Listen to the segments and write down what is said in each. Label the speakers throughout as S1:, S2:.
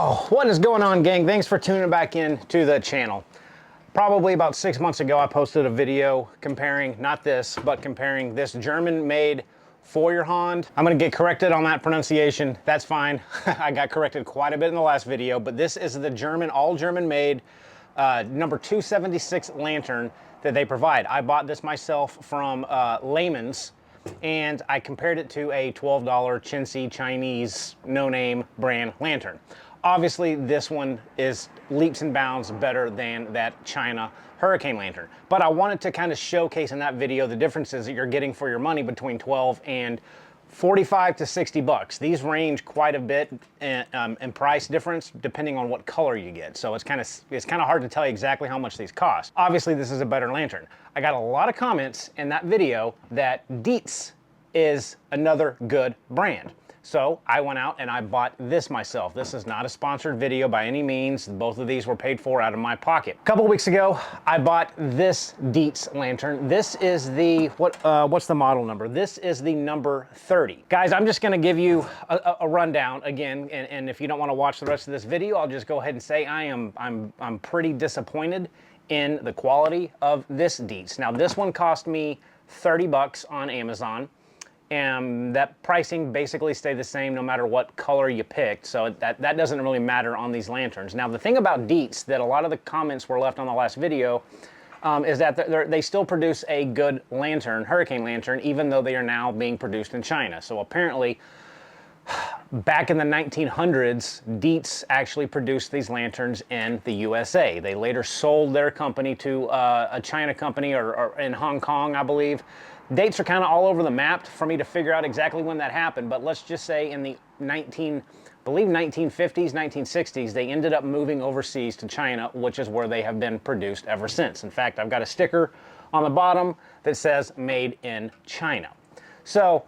S1: Oh, what is going on, gang? Thanks for tuning back in to the channel. Probably about 6 months ago, I posted a video comparing, not this, but comparing this German-made Feuerhand. I'm gonna get corrected on that pronunciation. That's fine. I got corrected quite a bit in the last video, but this is the German, all German-made number 276 lantern that they provide. I bought this myself from Layman's, and I compared it to a $12 chintzy Chinese no-name brand lantern. Obviously, this one is leaps and bounds better than that China hurricane lantern. But I wanted to kind of showcase in that video the differences that you're getting for your money between 12 and 45 to 60 bucks. These range quite a bit in price difference depending on what color you get. So it's kind of hard to tell you exactly how much these cost. Obviously, this is a better lantern. I got a lot of comments in that video that Dietz is another good brand. So I went out and I bought this myself. This is not a sponsored video by any means. Both of these were paid for out of my pocket. A couple weeks ago, I bought this Dietz lantern. This is the, what's the model number? This is the number 30. Guys, I'm just gonna give you a rundown again, and if you don't wanna watch the rest of this video, I'll just go ahead and say I'm pretty disappointed in the quality of this Dietz. Now this one cost me 30 bucks on Amazon. And that pricing basically stayed the same no matter what color you picked, so that doesn't really matter on these lanterns. Now the thing about Dietz that a lot of the comments were left on the last video is that they still produce a good lantern, hurricane lantern, even though they are now being produced in China. So apparently, back in the 1900s, Dietz actually produced these lanterns in the USA. They later sold their company to a China company or in Hong Kong, I believe. Dates are kind of all over the map for me to figure out exactly when that happened, but let's just say in the 1950s, 1960s, they ended up moving overseas to China, which is where they have been produced ever since. In fact, I've got a sticker on the bottom that says made in China. So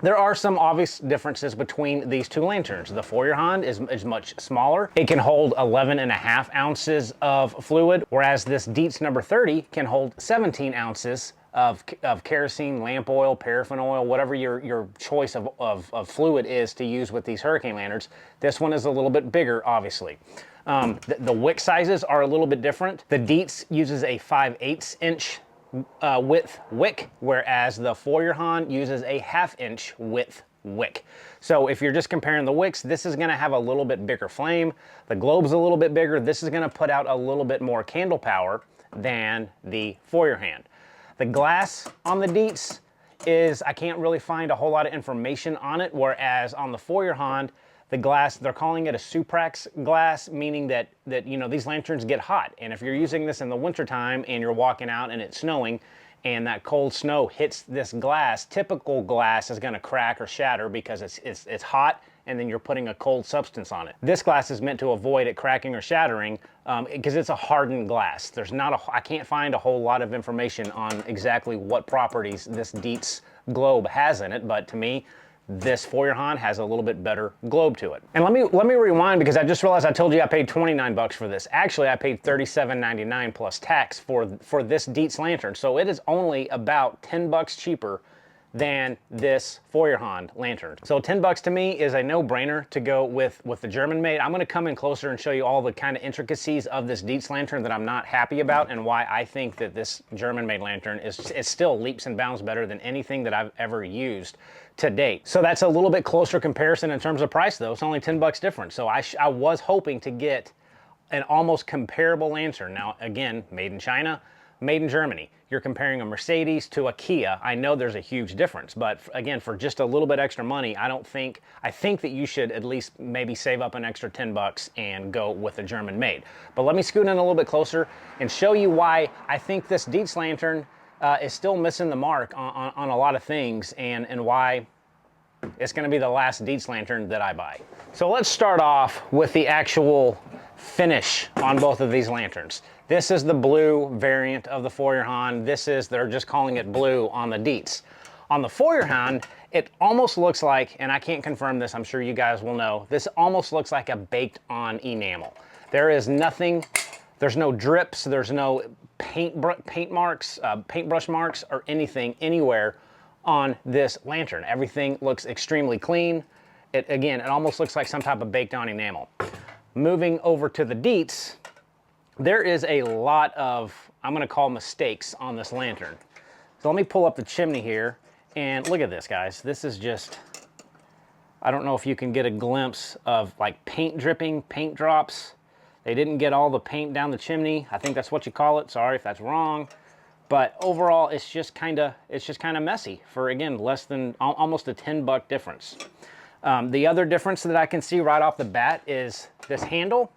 S1: there are some obvious differences between these two lanterns. The Feuerhand is much smaller. It can hold 11.5 ounces of fluid, whereas this Dietz number 30 can hold 17 ounces of kerosene, lamp oil, paraffin oil, whatever your choice of fluid is to use with these hurricane lanterns. This one is a little bit bigger, obviously. The wick sizes are a little bit different. The Dietz uses a 5/8 inch width wick, whereas the Feuerhand uses a 1/2 inch width wick. So if you're just comparing the wicks, this is gonna have a little bit bigger flame. The globe's a little bit bigger. This is gonna put out a little bit more candle power than the Feuerhand. The glass on the Dietz is, I can't really find a whole lot of information on it, whereas on the Feuerhand, the glass, they're calling it a Suprax glass, meaning that you know, these lanterns get hot. And if you're using this in the wintertime and you're walking out and it's snowing and that cold snow hits this glass, typical glass is gonna crack or shatter because it's hot, and then you're putting a cold substance on it. This glass is meant to avoid it cracking or shattering because it's a hardened glass. I can't find a whole lot of information on exactly what properties this Dietz globe has in it, but to me, this Feuerhand has a little bit better globe to it. And let me rewind, because I just realized I told you I paid 29 bucks for this. Actually, I paid $37.99 plus tax for this Dietz lantern. So it is only about 10 bucks cheaper than this Feuerhand lantern. So 10 bucks to me is a no-brainer to go with the German made. I'm gonna come in closer and show you all the kind of intricacies of this Dietz lantern that I'm not happy about, and why I think that this German made lantern is still leaps and bounds better than anything that I've ever used to date. So that's a little bit closer comparison in terms of price though. It's only 10 bucks different. So I was hoping to get an almost comparable lantern. Now again, made in China, made in Germany. You're comparing a Mercedes to a Kia. I know there's a huge difference, but again, for just a little bit extra money, I think that you should at least maybe save up an extra 10 bucks and go with a German made. But let me scoot in a little bit closer and show you why I think this Dietz lantern is still missing the mark on a lot of things, and why it's gonna be the last Dietz lantern that I buy. So let's start off with the actual finish on both of these lanterns. This is the blue variant of the Feuerhand. They're just calling it blue on the Dietz. On the Feuerhand, it almost looks like, and I can't confirm this, I'm sure you guys will know, this almost looks like a baked on enamel. There is nothing, there's no drips, there's no paintbrush marks or anything anywhere on this lantern. Everything looks extremely clean. It almost looks like some type of baked on enamel. moving over to the Dietz, there is a lot of, I'm gonna call mistakes on this lantern. So let me pull up the chimney here, and look at this, guys. This is just, I don't know if you can get a glimpse of like paint dripping, paint drops. They didn't get all the paint down the chimney. I think that's what you call it. Sorry if that's wrong. But overall, it's just kind of messy for, again, less than almost a $10 difference. The other difference that I can see right off the bat is this handle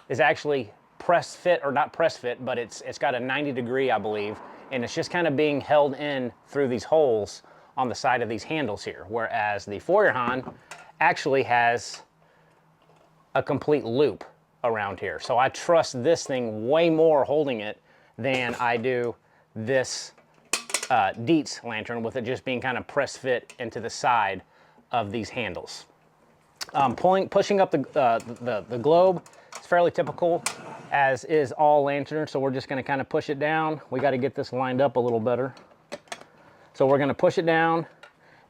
S1: is actually press fit, or not press fit, but it's got a 90 degree, I believe, and it's just kind of being held in through these holes on the side of these handles here, whereas the Feuerhand actually has a complete loop around here. So I trust this thing way more holding it than I do this Dietz lantern, with it just being kind of press fit into the side of these handles. Pushing up the globe, it's fairly typical, as is all lanterns, so we're just gonna kind of push it down. We gotta get this lined up a little better. So we're gonna push it down,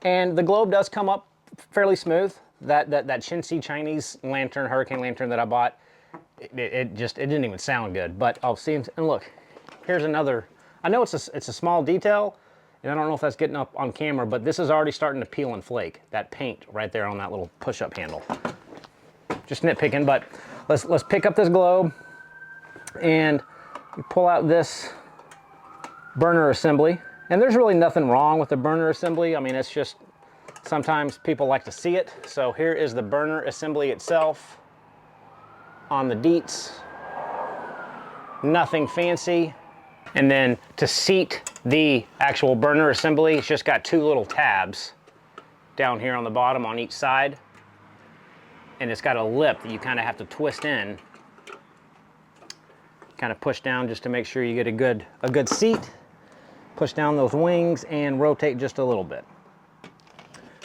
S1: and the globe does come up fairly smooth. That chintzy Chinese lantern, hurricane lantern that I bought, it didn't even sound good, but I'll see. And look, here's another, I know it's a small detail, and I don't know if that's getting up on camera, but this is already starting to peel and flake, that paint right there on that little push-up handle. Just nitpicking, but let's pick up this globe, and pull out this burner assembly. And there's really nothing wrong with the burner assembly. I mean, it's just, sometimes people like to see it. So here is the burner assembly itself on the Dietz. Nothing fancy. And then to seat the actual burner assembly, it's just got two little tabs down here on the bottom on each side. And it's got a lip that you kind of have to twist in. Kind of push down just to make sure you get a good seat. Push down those wings and rotate just a little bit.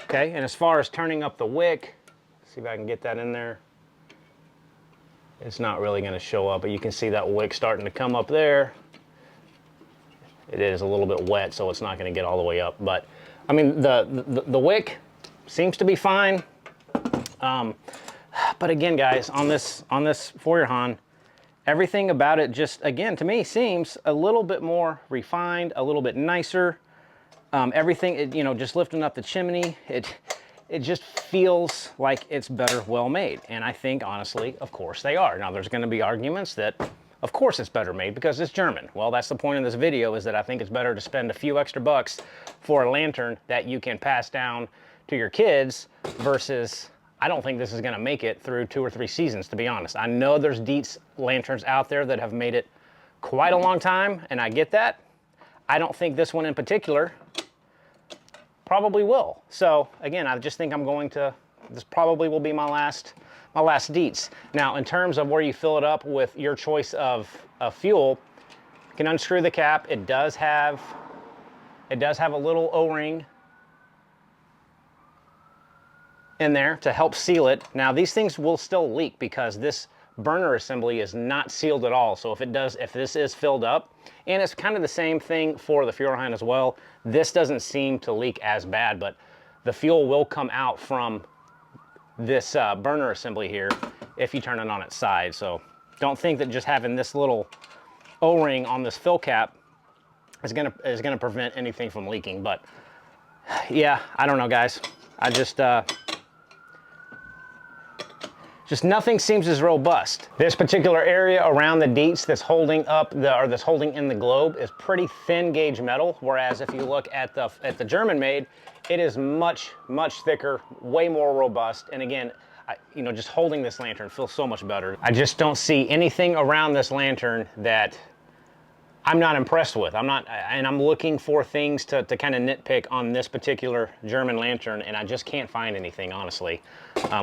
S1: Okay, and as far as turning up the wick, see if I can get that in there. It's not really going to show up, but you can see that wick starting to come up there. It is a little bit wet, so it's not going to get all the way up. But I mean, the wick seems to be fine. But again, guys, on this Feuerhand, everything about it just, again, to me, seems a little bit more refined, a little bit nicer. Everything, you know, just lifting up the chimney, it just feels like it's better well made. And I think, honestly, of course they are. Now, there's going to be arguments that, of course it's better made because it's German. Well, that's the point of this video, is that I think it's better to spend a few extra bucks for a lantern that you can pass down to your kids versus, I don't think this is going to make it through 2 or 3 seasons, to be honest. I know there's Dietz lanterns out there that have made it quite a long time, and I get that. I don't think this one in particular probably will. So again, I just think this probably will be my last Dietz. Now, in terms of where you fill it up with your choice of fuel, you can unscrew the cap. It does have a little O-ring in there to help seal it. Now, these things will still leak because this burner assembly is not sealed at all. So if this is filled up, and it's kind of the same thing for the Feuerhand as well, this doesn't seem to leak as bad, but the fuel will come out from this burner assembly here if you turn it on its side. So don't think that just having this little O-ring on this fill cap is gonna prevent anything from leaking. But yeah, I don't know, guys. I just nothing seems as robust. This particular area around the Dietz that's holding up that's holding in the globe is pretty thin gauge metal, whereas if you look at the German made, it is much thicker, way more robust. And again, you know, just holding this lantern feels so much better. I just don't see anything around this lantern that I'm not impressed with. I'm looking for things to kind of nitpick on this particular German lantern, and I just can't find anything, honestly.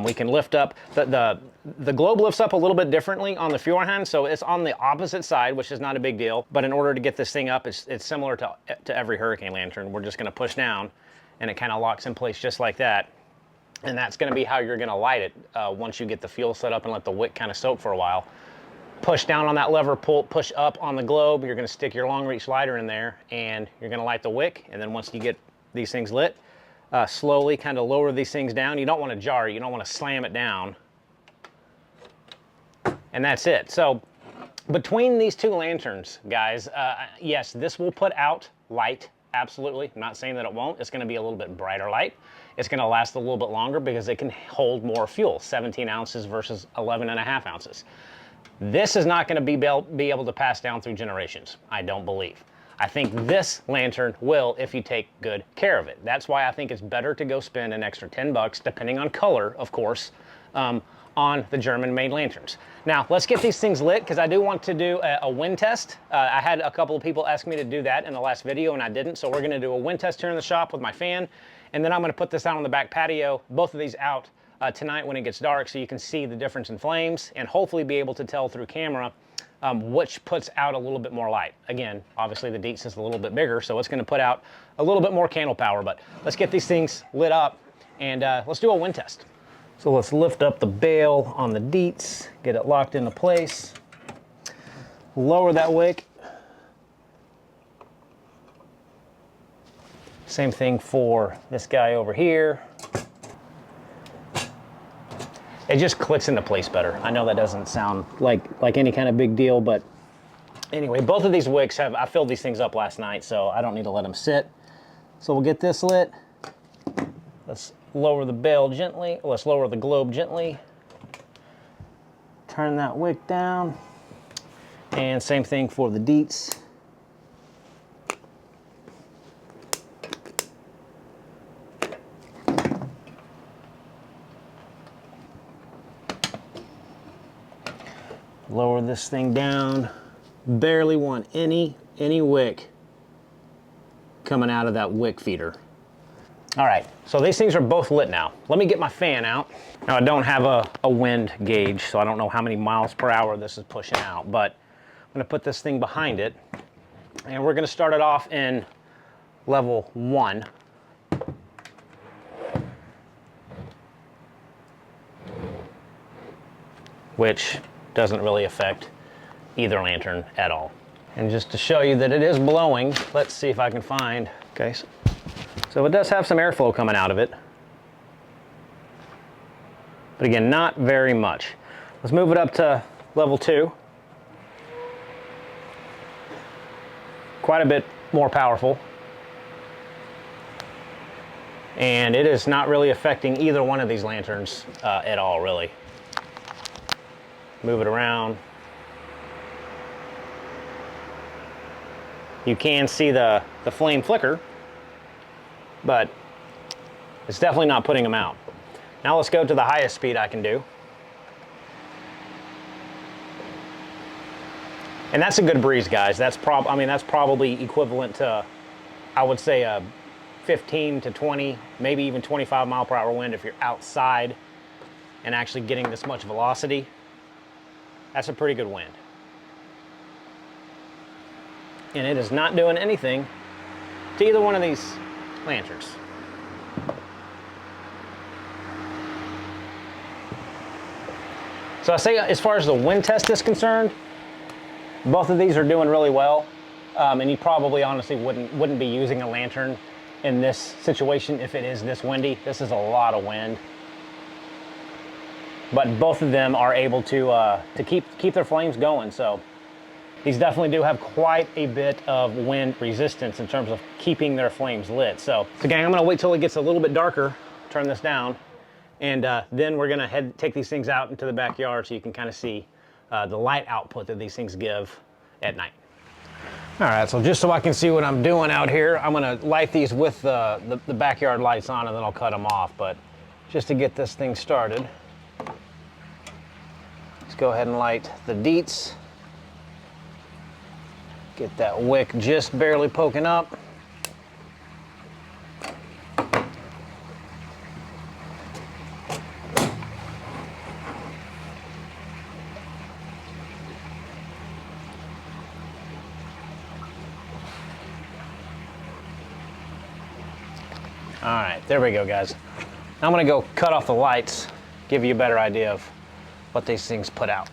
S1: We can lift up, the globe lifts up a little bit differently on the Feuerhand, so it's on the opposite side, which is not a big deal. But in order to get this thing up, it's similar to every hurricane lantern. We're just gonna push down, and it kind of locks in place just like that. And that's gonna be how you're gonna light it once you get the fuel set up and let the wick kind of soak for a while. Push down on that lever, push up on the globe. You're gonna stick your long reach lighter in there, and you're gonna light the wick. And then once you get these things lit, slowly kind of lower these things down. You don't wanna jar it, you don't wanna slam it down. and that's it. So between these two lanterns, guys, yes, this will put out light, absolutely. I'm not saying that it won't. It's going to be a little bit brighter light. It's going to last a little bit longer because it can hold more fuel, 17 ounces versus 11.5 ounces. This is not going to be able to pass down through generations, I don't believe. I think this lantern will if you take good care of it. That's why I think it's better to go spend an extra 10 bucks, depending on color, of course, on the German-made lanterns. Now, let's get these things lit because I do want to do a wind test. I had a couple of people ask me to do that in the last video and I didn't, so we're gonna do a wind test here in the shop with my fan, and then I'm gonna put this out on the back patio, both of these out tonight when it gets dark so you can see the difference in flames and hopefully be able to tell through camera which puts out a little bit more light. Again, obviously the Dietz is a little bit bigger, so it's gonna put out a little bit more candle power, but let's get these things lit up and let's do a wind test. So let's lift up the bail on the Dietz, get it locked into place, lower that wick. Same thing for this guy over here. It just clicks into place better. I know that doesn't sound like any kind of big deal, but anyway, both of these wicks I filled these things up last night, so I don't need to let them sit. So we'll get this lit. Let's lower the bail gently. Let's lower the globe gently. Turn that wick down. And same thing for the Dietz. Lower this thing down. Barely want any wick coming out of that wick feeder. All right, so these things are both lit now. Let me get my fan out. Now I don't have a wind gauge, so I don't know how many miles per hour this is pushing out, but I'm gonna put this thing behind it and we're gonna start it off in level 1. Which doesn't really affect either lantern at all. And just to show you that it is blowing, let's see if I can find, okay, so it does have some airflow coming out of it. But again, not very much. Let's move it up to level 2. Quite a bit more powerful. And it is not really affecting either one of these lanterns at all, really. Move it around. You can see the flame flicker, but it's definitely not putting them out. Now let's go to the highest speed I can do. And that's a good breeze, guys. That's probably equivalent to, I would say, a 15 to 20, maybe even 25 mile per hour wind if you're outside and actually getting this much velocity. That's a pretty good wind. And it is not doing anything to either one of these lanterns. So I say, as far as the wind test is concerned, both of these are doing really well. And you probably honestly wouldn't be using a lantern in this situation if it is this windy. This is a lot of wind. But both of them are able to keep their flames going. So these definitely do have quite a bit of wind resistance in terms of keeping their flames lit. So gang, I'm gonna wait till it gets a little bit darker, turn this down, and then we're gonna take these things out into the backyard so you can kind of see the light output that these things give at night. All right, so just so I can see what I'm doing out here, I'm gonna light these with the backyard lights on and then I'll cut them off. But just to get this thing started, let's go ahead and light the Dietz. Get that wick just barely poking up. All right, there we go, guys. Now I'm gonna go cut off the lights, give you a better idea of what these things put out.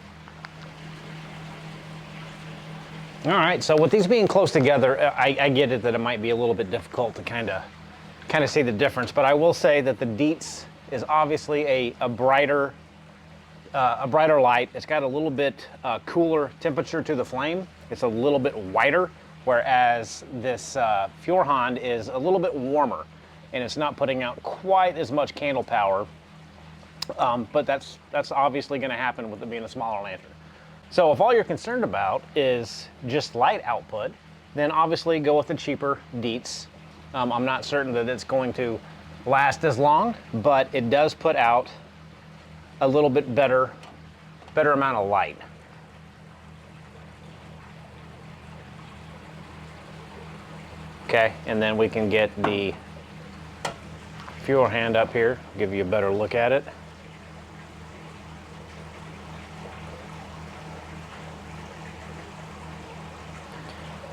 S1: All right, so with these being close together, I get it that it might be a little bit difficult to kind of see the difference, but I will say that the Dietz is obviously a brighter a brighter light. It's got a little bit cooler temperature to the flame. It's a little bit whiter, whereas this Feuerhand is a little bit warmer, and it's not putting out quite as much candle power. But that's obviously going to happen with it being a smaller lantern. So if all you're concerned about is just light output, then obviously go with the cheaper Dietz. I'm not certain that it's going to last as long, but it does put out a little bit better amount of light. Okay, and then we can get the Feuerhand up here, give you a better look at it.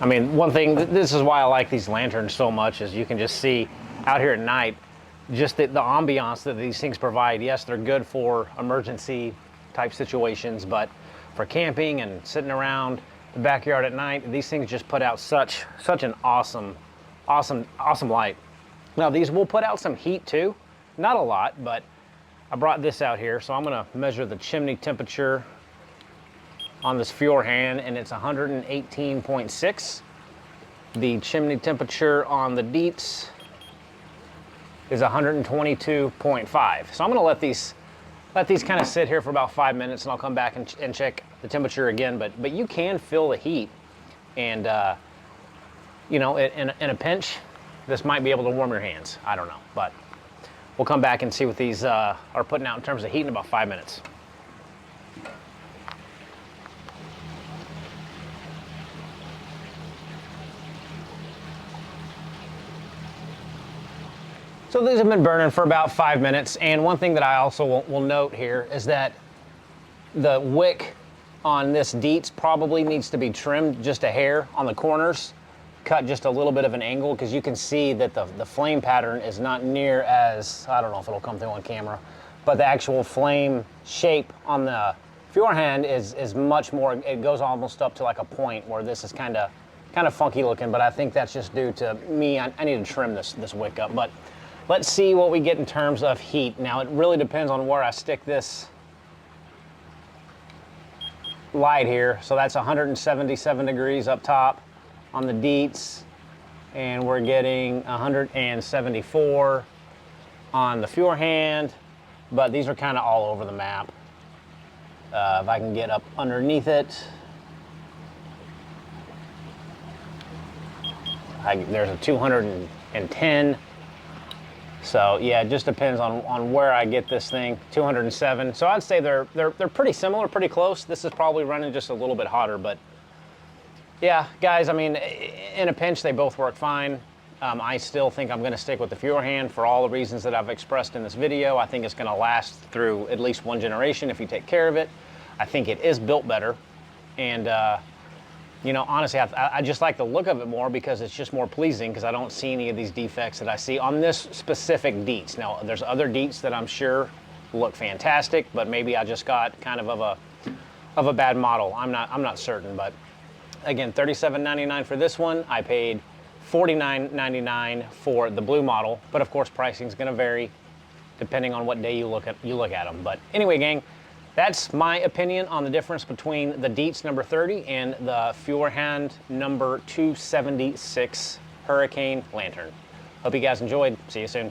S1: I mean, one thing, this is why I like these lanterns so much, is you can just see out here at night, just the ambiance that these things provide. Yes, they're good for emergency type situations, but for camping and sitting around the backyard at night, these things just put out such an awesome light. Now these will put out some heat too, not a lot, but I brought this out here, so I'm gonna measure the chimney temperature on this Feuerhand, and it's 118.6. The chimney temperature on the Dietz is 122.5. So I'm gonna let these kind of sit here for about 5 minutes, and I'll come back and check the temperature again. But you can feel the heat, and you know, in a pinch, this might be able to warm your hands. I don't know, but we'll come back and see what these are putting out in terms of heat in about 5 minutes. So these have been burning for about 5 minutes, and one thing that I also will note here is that the wick on this Dietz probably needs to be trimmed just a hair on the corners, cut just a little bit of an angle, because you can see that the flame pattern is not near as, I don't know if it'll come through on camera, but the actual flame shape on the Feuerhand is much more, it goes almost up to like a point, where this is kind of funky looking, but I think that's just due to me. I need to trim this wick up, but let's see what we get in terms of heat. Now, it really depends on where I stick this light here. So that's 177 degrees up top on the Dietz, and we're getting 174 on the Feuerhand, but these are kind of all over the map. If I can get up underneath it, there's a 210. So yeah, it just depends on where I get this thing. 207. So I'd say they're pretty similar, pretty close. This is probably running just a little bit hotter, but yeah, guys, I mean, in a pinch, they both work fine. I still think I'm going to stick with the Feuerhand for all the reasons that I've expressed in this video. I think it's going to last through at least one generation if you take care of it. I think it is built better, and you know, honestly, I just like the look of it more because it's just more pleasing, because I don't see any of these defects that I see on this specific Dietz. Now, there's other Dietz that I'm sure look fantastic, but maybe I just got kind of a bad model. I'm not certain, but again, $37.99 for this one. I paid $49.99 for the blue model, but of course, pricing is going to vary depending on what day you look at them. But anyway, gang, that's my opinion on the difference between the Dietz number 30 and the Feuerhand number 276 Hurricane Lantern. Hope you guys enjoyed. See you soon.